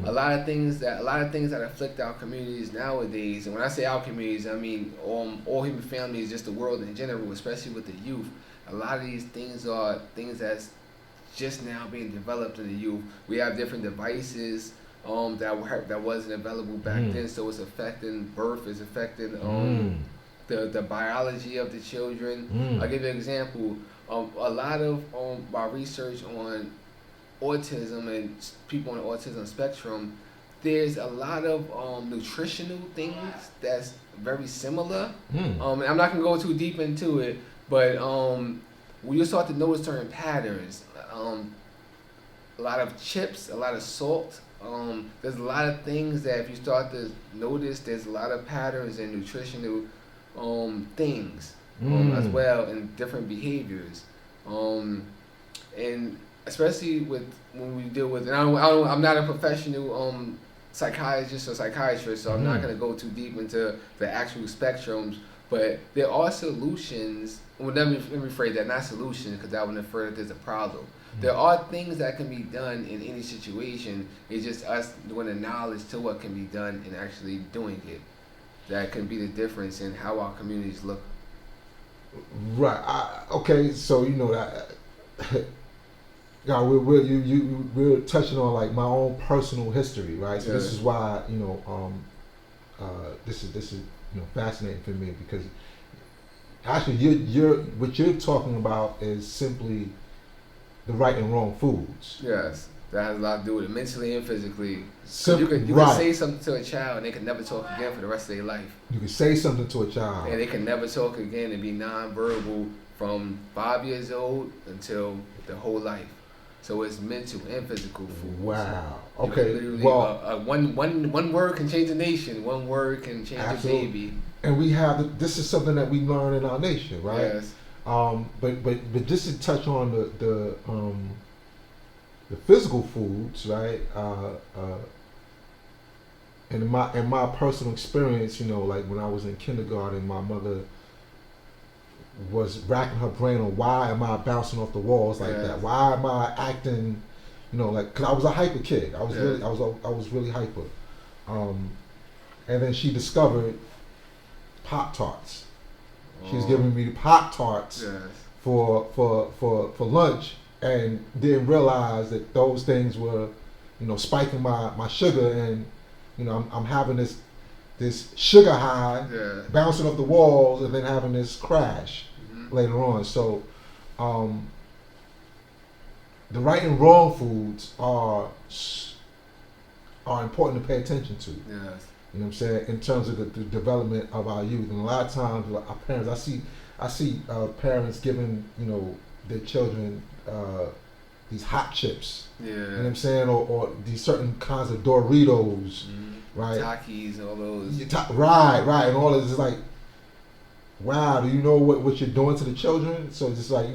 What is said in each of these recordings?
A lot of things that afflict our communities nowadays, and when I say our communities, I mean all human families, just the world in general, especially with the youth. A lot of these things are things that's just now being developed in the youth. We have different devices that wasn't available back then, so it's affecting birth, it's affecting the biology of the children. I'll give you an example. A lot of my research on autism and people on the autism spectrum, there's a lot of nutritional things that's very similar. I'm not gonna go too deep into it, but when you start to notice certain patterns, a lot of chips, a lot of salt. There's a lot of things that if you start to notice, there's a lot of patterns in nutritional things as well, and different behaviors. And especially with when we deal with, and I'm not a professional psychiatrist or psychiatrist, so I'm not going to go too deep into the actual spectrums, but there are solutions. Well, let me rephrase that, not solutions, because that would infer that there's a problem. There are things that can be done in any situation. It's just us doing the knowledge to what can be done and actually doing it. That can be the difference in how our communities look. Right. Okay. So you know that. We're touching on like my own personal history, right? So this is why this is fascinating for me, because actually what you're talking about is simply the right and wrong foods. Yes, that has a lot to do with it, mentally and physically. You You can say something to a child and they can never talk again for the rest of their life. You can say something to a child and they can never talk again and be nonverbal from 5 years old until their whole life. So it's mental and physical food. Wow. Okay. Well, one word can change a nation. One word can change absolutely. a baby. And we have this is something that we learn in our nation, right? Yes. But just to touch on the physical foods, right? And in my personal experience, like when I was in kindergarten, my mother was racking her brain on why am I bouncing off the walls like that? Why am I acting, because I was a hyper kid. I was really hyper. And then she discovered Pop-Tarts. She was giving me Pop-Tarts for lunch, and didn't realize that those things were, spiking my sugar, and I'm having this sugar high, bouncing off the walls, and then having this crash later on. So, the right and wrong foods are important to pay attention to. Yes. You know what I'm saying? In terms of the development of our youth, and a lot of times, our parents, I see parents giving their children these hot chips. Yeah. You know what I'm saying? Or these certain kinds of Doritos. Right, Takis, all those. Right, and all of this is like, wow. Do you know what you're doing to the children? So it's just like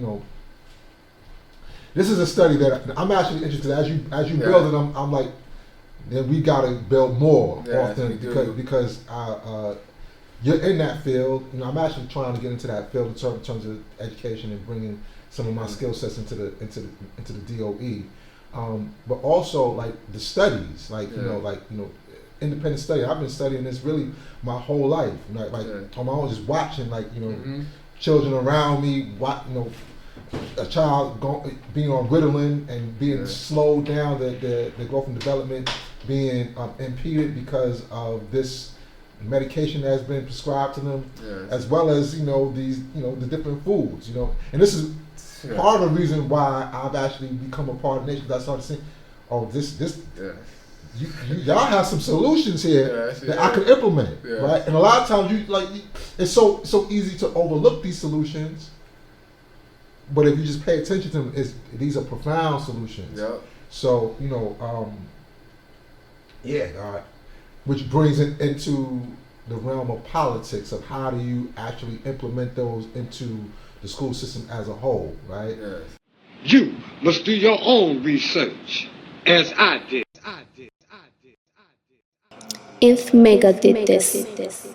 this is a study that I'm actually interested in. As you build it, I'm like, then we gotta build more often because you're in that field. I'm actually trying to get into that field in terms of education and bringing some of my skill sets into the DOE. But also like the studies, independent study. I've been studying this really my whole life. On my own, just watching children around me. A child being on Ritalin and being slowed down, the growth and development being impeded because of this medication that has been prescribed to them, as well as these the different foods. And this is part of the reason why I've actually become a part of the nation. Because I started saying, this. Y'all have some solutions here that I can implement, right? And a lot of times it's so easy to overlook these solutions, but if you just pay attention to them, these are profound solutions. Yep. So which brings it into the realm of politics of how do you actually implement those into the school system as a whole, right? Yes. You must do your own research, as I did. INFMEGA did this.